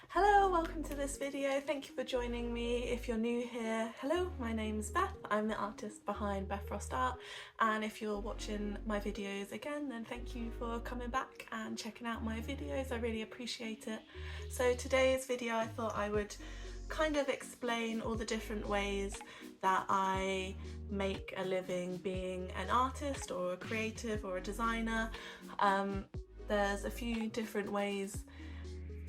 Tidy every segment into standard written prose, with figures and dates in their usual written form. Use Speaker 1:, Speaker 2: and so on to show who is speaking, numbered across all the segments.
Speaker 1: Hello, welcome to this video. Thank you for joining me. If you're new here, hello, my name's Beth. I'm the artist behind Beth Frost Art, and if you're watching my videos again, then thank you for coming back and checking out my videos. I really appreciate it. So today's video, I thought I would kind of explain all the different ways that I make a living being an artist or a creative or a designer. There's a few different ways,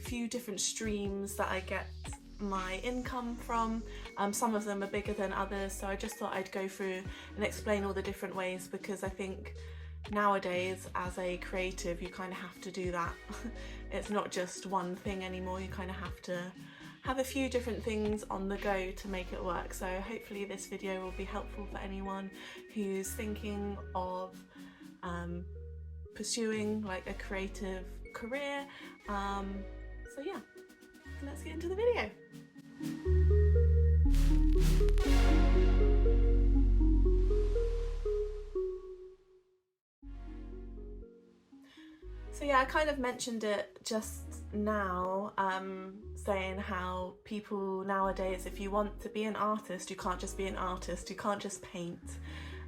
Speaker 1: few different streams that I get my income from. Some of them are bigger than others, so I just thought I'd go through and explain all the different ways, because I think nowadays as a creative you kind of have to do that. It's not just one thing anymore, you kind of have to have a few different things on the go to make it work. So hopefully this video will be helpful for anyone who's thinking of pursuing like a creative career. So yeah, let's get into the video. So yeah, I kind of mentioned it just now, saying how people nowadays, if you want to be an artist, you can't just be an artist, you can't just paint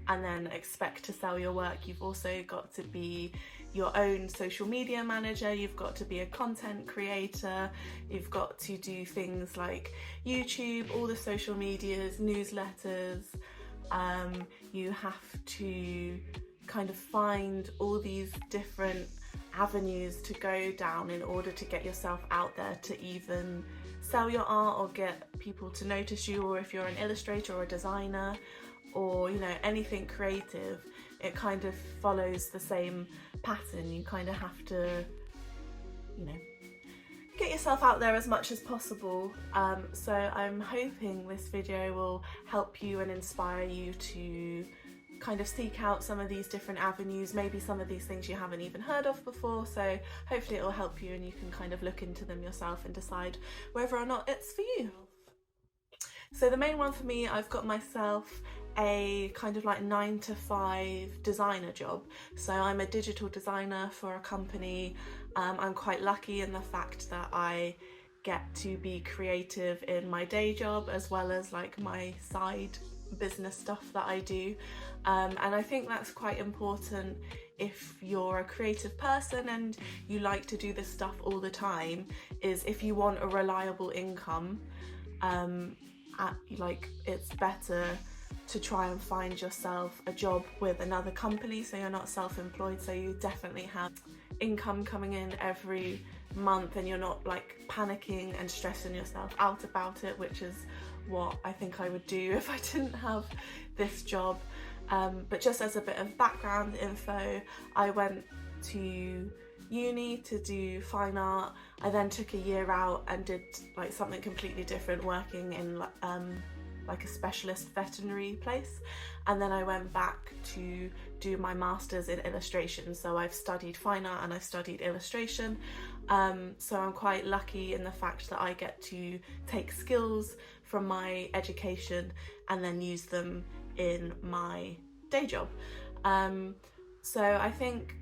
Speaker 1: and then expect to sell your work. You've also got to be your own social media manager, you've got to be a content creator, you've got to do things like YouTube, all the social medias, newsletters. You have to kind of find all these different avenues to go down in order to get yourself out there, to even sell your art or get people to notice you, or if you're an illustrator or a designer or anything creative, it kind of follows the same pattern. You kind of have to get yourself out there as much as possible. So I'm hoping this video will help you and inspire you to kind of seek out some of these different avenues, maybe some of these things you haven't even heard of before. So hopefully it will help you and you can kind of look into them yourself and decide whether or not it's for you. So the main one for me, I've got myself a kind of like 9-to-5 designer job. So I'm a digital designer for a company. I'm quite lucky in the fact that I get to be creative in my day job as well as like my side business stuff that I do, and I think that's quite important if you're a creative person and you like to do this stuff all the time, is if you want a reliable income, it's better to try and find yourself a job with another company so you're not self-employed, so you definitely have income coming in every month and you're not like panicking and stressing yourself out about it, which is what I think I would do if I didn't have this job. But just as a bit of background info, I went to uni to do fine art. I then took a year out and did like something completely different, working in like a specialist veterinary place, and then I went back to do my master's in illustration. So I've studied fine art and I've studied illustration, so I'm quite lucky in the fact that I get to take skills from my education and then use them in my day job. So I think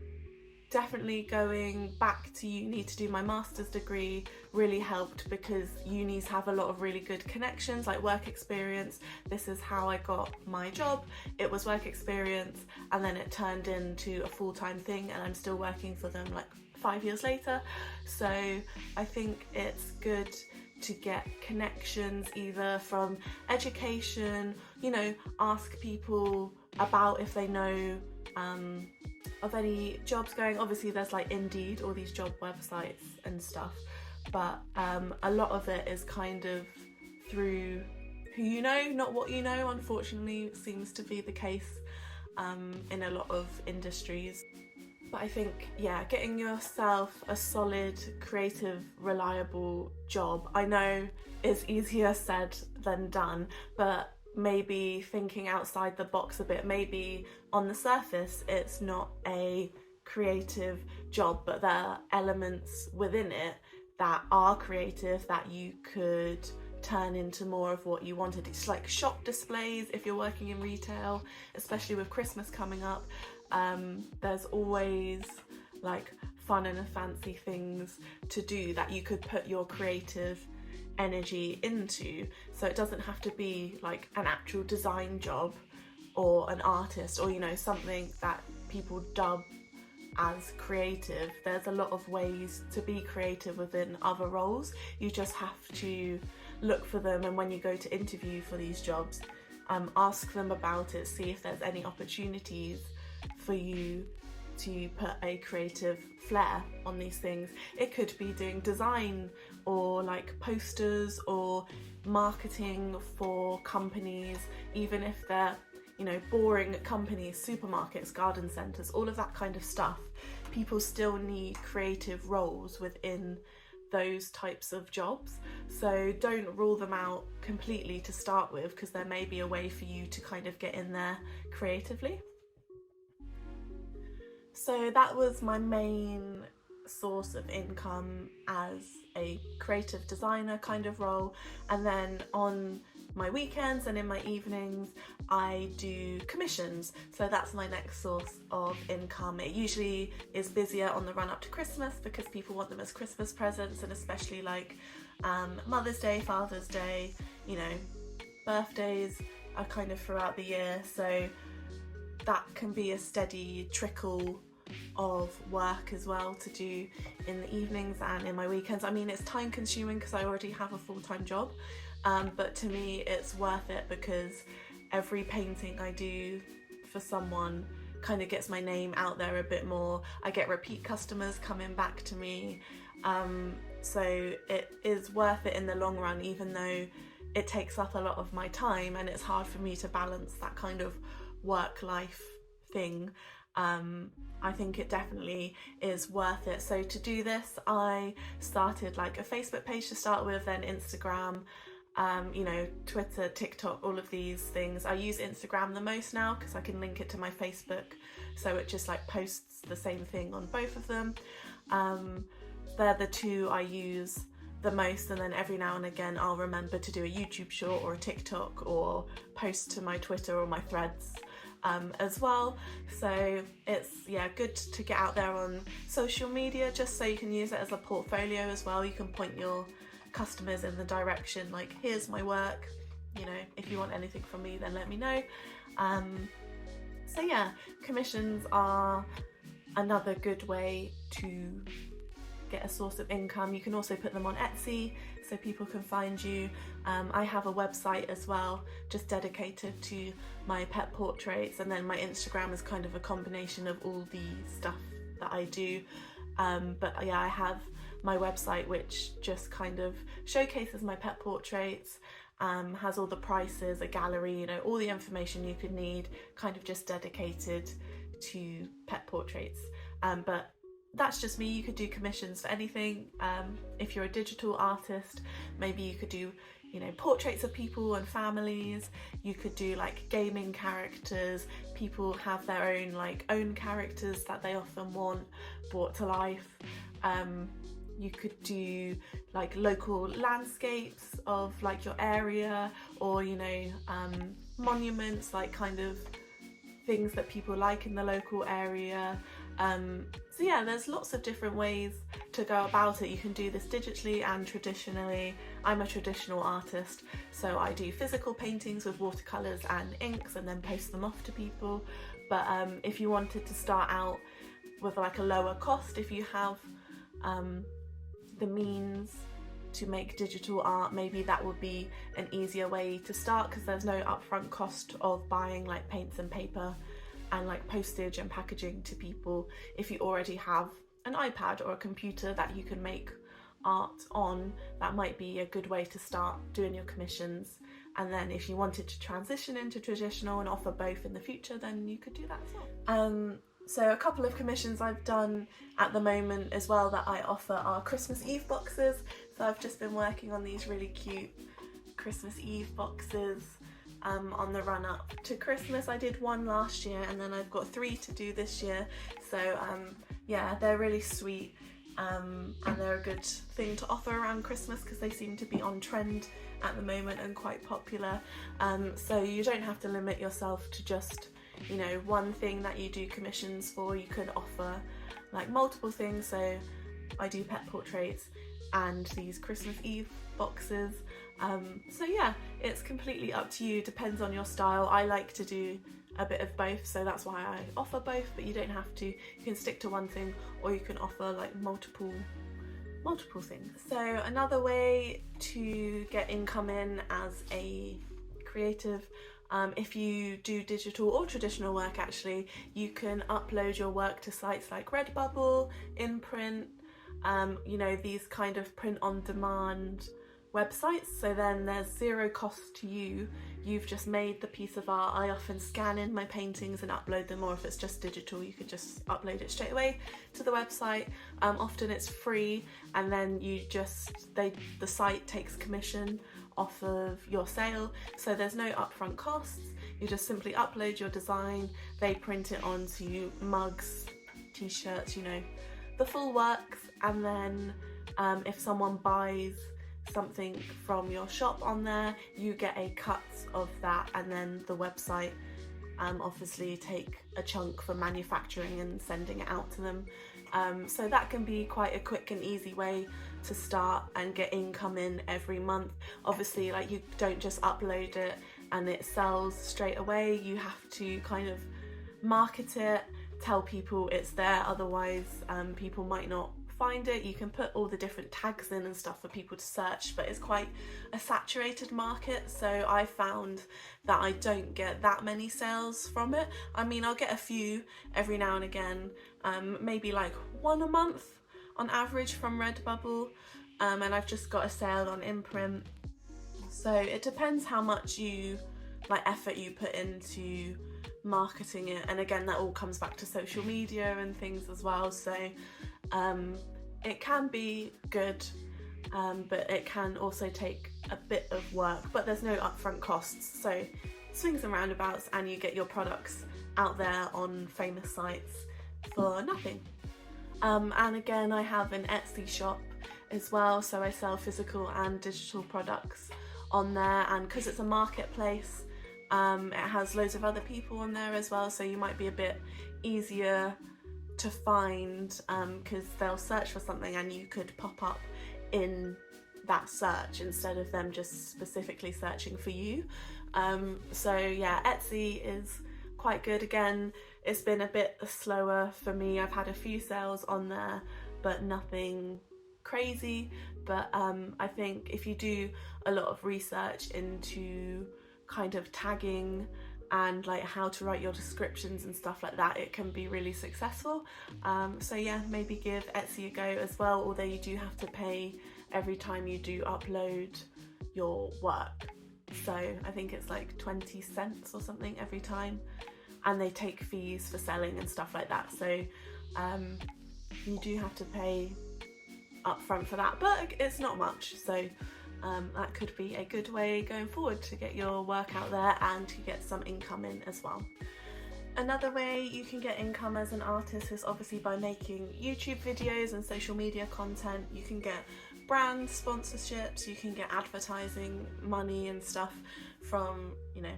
Speaker 1: definitely going back to uni to do my master's degree really helped, because unis have a lot of really good connections, like work experience. This is how I got my job. It was work experience and then it turned into a full-time thing, and I'm still working for them like 5 years later. So I think it's good to get connections either from education, ask people about if they know of any jobs going. Obviously there's like Indeed, all these job websites and stuff, but a lot of it is kind of through who you know, not what you know, unfortunately seems to be the case in a lot of industries. But I think, yeah, getting yourself a solid, creative, reliable job, I know is easier said than done, but maybe thinking outside the box a bit. Maybe on the surface it's not a creative job, but there are elements within it that are creative that you could turn into more of what you wanted. It's like shop displays if you're working in retail, especially with Christmas coming up. There's always like fun and fancy things to do that you could put your creative energy into. So it doesn't have to be like an actual design job or an artist, or, you know, something that people dub as creative. There's a lot of ways to be creative within other roles. You just have to look for them, and when you go to interview for these jobs, ask them about it, see if there's any opportunities for you to put a creative flair on these things. It could be doing design or like posters or marketing for companies, even if they're, you know, boring companies, supermarkets, garden centres, all of that kind of stuff. People still need creative roles within those types of jobs. So don't rule them out completely to start with, because there may be a way for you to kind of get in there creatively. So that was my main source of income as a creative designer kind of role. And then on my weekends and in my evenings, I do commissions. So that's my next source of income. It usually is busier on the run up to Christmas because people want them as Christmas presents, and especially like Mother's Day, Father's Day, you know, birthdays are kind of throughout the year. So that can be a steady trickle of work as well to do in the evenings and in my weekends. I mean, it's time consuming because I already have a full-time job, but to me it's worth it because every painting I do for someone kind of gets my name out there a bit more. I get repeat customers coming back to me, so it is worth it in the long run, even though it takes up a lot of my time and it's hard for me to balance that kind of work-life thing. I think it definitely is worth it. So to do this, I started like a Facebook page to start with, then Instagram, you know, Twitter, TikTok, all of these things. I use Instagram the most now because I can link it to my Facebook, so it just like posts the same thing on both of them. They're the two I use the most, and then every now and again I'll remember to do a YouTube short or a TikTok or post to my Twitter or my Threads as well. So it's, yeah, good to get out there on social media just so you can use it as a portfolio as well. You can point your customers in the direction like, here's my work, you know, if you want anything from me then let me know. So yeah, commissions are another good way to get a source of income. You can also put them on Etsy so people can find you. I have a website as well just dedicated to my pet portraits, and then my Instagram is kind of a combination of all the stuff that I do. But yeah, I have my website which just kind of showcases my pet portraits, has all the prices, a gallery, you know, all the information you could need, kind of just dedicated to pet portraits. But that's just me. You could do commissions for anything. If you're a digital artist, maybe you could do, you know, portraits of people and families. You could do like gaming characters. People have their own characters that they often want brought to life. You could do like local landscapes of like your area, or, you know, monuments, like kind of things that people like in the local area. So yeah, there's lots of different ways to go about it. You can do this digitally and traditionally. I'm a traditional artist, so I do physical paintings with watercolours and inks and then post them off to people. But if you wanted to start out with like a lower cost, if you have the means to make digital art, maybe that would be an easier way to start, because there's no upfront cost of buying like paints and paper and like postage and packaging to people. If you already have an iPad or a computer that you can make art on, that might be a good way to start doing your commissions. And then if you wanted to transition into traditional and offer both in the future, then you could do that as well. So a couple of commissions I've done at the moment as well that I offer are Christmas Eve boxes. So I've just been working on these really cute Christmas Eve boxes on the run up to Christmas. I did one last year and then I've got 3 to do this year. So yeah, they're really sweet, and they're a good thing to offer around Christmas because they seem to be on trend at the moment and quite popular. So you don't have to limit yourself to just, you know, one thing that you do commissions for. You could offer like multiple things. So I do pet portraits and these Christmas Eve boxes. So yeah, it's completely up to you, depends on your style. I like to do a bit of both, so that's why I offer both, but you don't have to. You can stick to one thing, or you can offer like multiple things. So another way to get income in as a creative, if you do digital or traditional work, actually, you can upload your work to sites like Redbubble, Imprint, you know, these kind of print on demand websites. So then there's zero cost to you. You've just made the piece of art. I often scan in my paintings and upload them, or if it's just digital, you could just upload it straight away to the website. Often it's free, and then you just, the site takes commission off of your sale, so there's no upfront costs. You just simply upload your design, they print it onto mugs, t-shirts, you know, the full works, and then if someone buys something from your shop on there, you get a cut of that, and then the website obviously take a chunk for manufacturing and sending it out to them. So that can be quite a quick and easy way to start and get income in every month. Obviously, like, you don't just upload it and it sells straight away. You have to kind of market it, tell people it's there, otherwise people might not find it. You can put all the different tags in and stuff for people to search, but it's quite a saturated market, so I found that I don't get that many sales from it. I mean, I'll get a few every now and again, maybe like one a month on average from Redbubble, and I've just got a sale on Imprint. So it depends how much effort you put into marketing it, and again, that all comes back to social media and things as well. So it can be good, but it can also take a bit of work, but there's no upfront costs, so swings and roundabouts, and you get your products out there on famous sites for nothing. And again, I have an Etsy shop as well, so I sell physical and digital products on there, and because it's a marketplace, it has loads of other people on there as well, so you might be a bit easier to find, because they'll search for something and you could pop up in that search instead of them just specifically searching for you. So yeah, Etsy is quite good. Again, it's been a bit slower for me. I've had a few sales on there, but nothing crazy. But I think if you do a lot of research into kind of tagging and like how to write your descriptions and stuff like that, it can be really successful. So yeah, maybe give Etsy a go as well, although you do have to pay every time you do upload your work. So I think it's like 20 cents or something every time, and they take fees for selling and stuff like that. So you do have to pay upfront for that, but it's not much. So that could be a good way going forward to get your work out there and to get some income in as well. Another way you can get income as an artist is obviously by making YouTube videos and social media content. You can get brand sponsorships, you can get advertising money and stuff from, you know,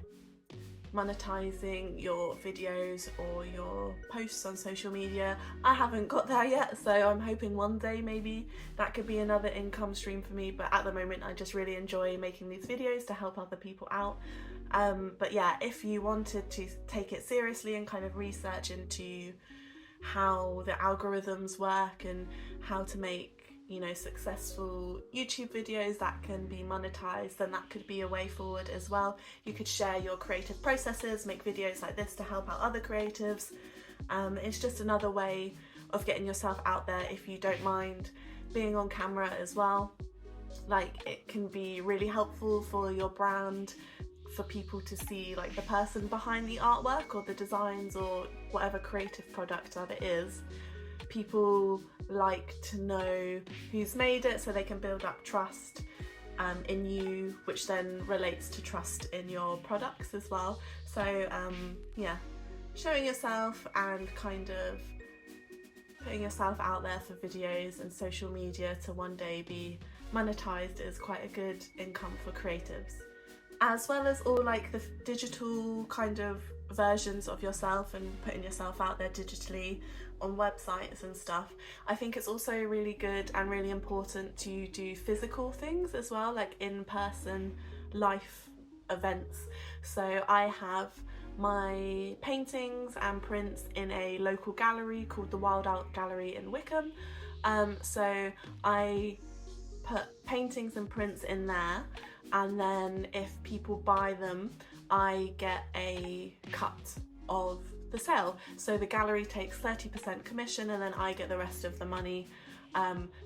Speaker 1: monetizing your videos or your posts on social media. I haven't got there yet, so I'm hoping one day maybe that could be another income stream for me, but at the moment I just really enjoy making these videos to help other people out. But yeah, if you wanted to take it seriously and kind of research into how the algorithms work and how to make, you know, successful YouTube videos that can be monetized, then that could be a way forward as well. You could share your creative processes, make videos like this to help out other creatives. It's just another way of getting yourself out there if you don't mind being on camera as well. Like, it can be really helpful for your brand, for people to see like the person behind the artwork or the designs or whatever creative product that it is. People like to know who's made it so they can build up trust in you, which then relates to trust in your products as well. So yeah, showing yourself and kind of putting yourself out there for videos and social media to one day be monetized is quite a good income for creatives. As well as all like the digital kind of versions of yourself and putting yourself out there digitally on websites and stuff. I think it's also really good and really important to do physical things as well, like in-person life events. So I have my paintings and prints in a local gallery called the Wild Art Gallery in Wickham. So I put paintings and prints in there, and then if people buy them, I get a cut of the sale. So the gallery takes 30% commission and then I get the rest of the money.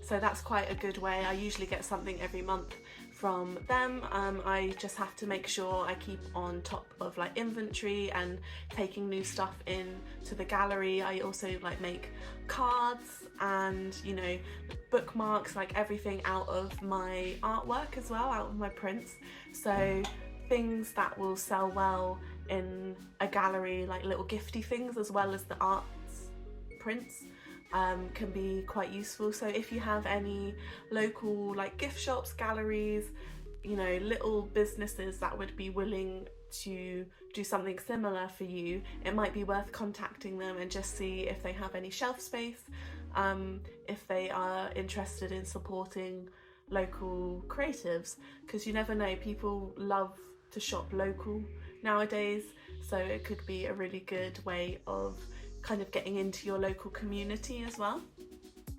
Speaker 1: So that's quite a good way. I usually get something every month from them. I just have to make sure I keep on top of like inventory and taking new stuff in to the gallery. I also like make cards and, you know, bookmarks, like everything out of my artwork as well, out of my prints. So things that will sell well in a gallery, like little gifty things as well as the arts prints, can be quite useful. So if you have any local like gift shops, galleries, you know, little businesses that would be willing to do something similar for you, it might be worth contacting them and just see if they have any shelf space, if they are interested in supporting local creatives, because you never know, people love to shop local nowadays, so it could be a really good way of kind of getting into your local community as well.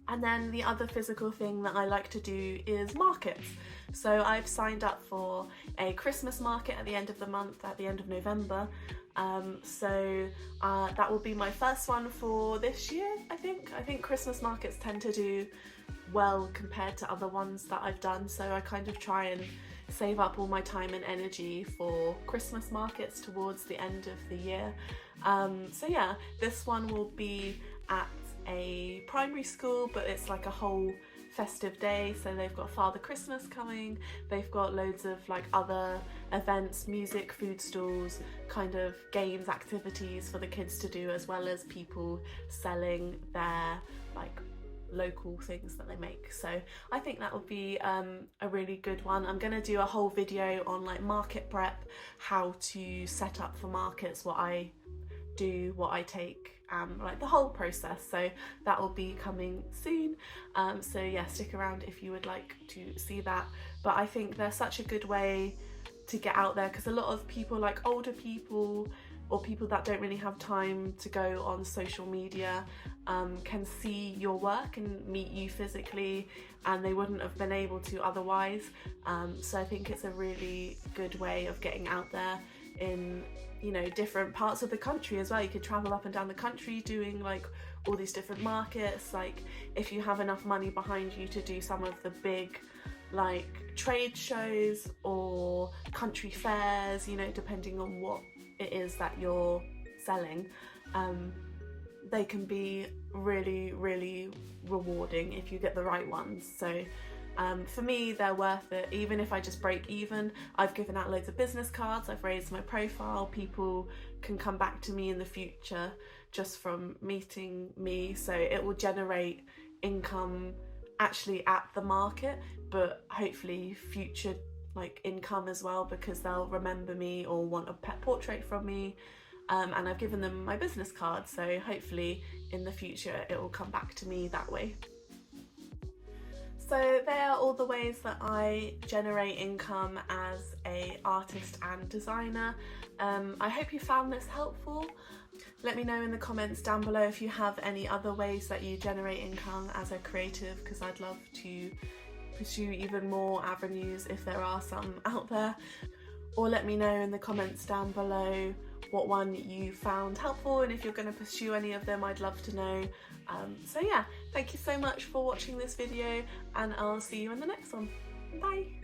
Speaker 1: And then the other physical thing that I like to do is markets. So I've signed up for a Christmas market at the end of the month, at the end of November. That will be my first one for this year, I think. I think Christmas markets tend to do well compared to other ones that I've done, so I kind of try and save up all my time and energy for Christmas markets towards the end of the year. So yeah, this one will be at a primary school, but it's like a whole festive day. So they've got Father Christmas coming, they've got loads of like other events, music, food stalls, kind of games, activities for the kids to do, as well as people selling their like local things that they make. So I think that would be a really good one. I'm going to do a whole video on like market prep, how to set up for markets, what I do, what I take, like the whole process. So that will be coming soon. So yeah, stick around if you would like to see that. But I think they're such a good way to get out there, because a lot of people, like older people or people that don't really have time to go on social media, can see your work and meet you physically, and they wouldn't have been able to otherwise. So I think it's a really good way of getting out there in, you know, different parts of the country as well. You could travel up and down the country doing like all these different markets. Like if you have enough money behind you to do some of the big like trade shows or country fairs, you know, depending on what it is that you're selling, they can be really, really rewarding if you get the right ones. So for me, they're worth it. Even if I just break even, I've given out loads of business cards, I've raised my profile, people can come back to me in the future just from meeting me. So it will generate income actually at the market, but hopefully future like income as well, because they'll remember me or want a pet portrait from me, and I've given them my business card, so hopefully in the future it will come back to me that way. So there are all the ways that I generate income as an artist and designer. I hope you found this helpful. Let me know in the comments down below if you have any other ways that you generate income as a creative, because I'd love to pursue even more avenues if there are some out there. Or let me know in the comments down below what one you found helpful, and if you're going to pursue any of them, I'd love to know. So yeah, thank you so much for watching this video, and I'll see you in the next one. Bye!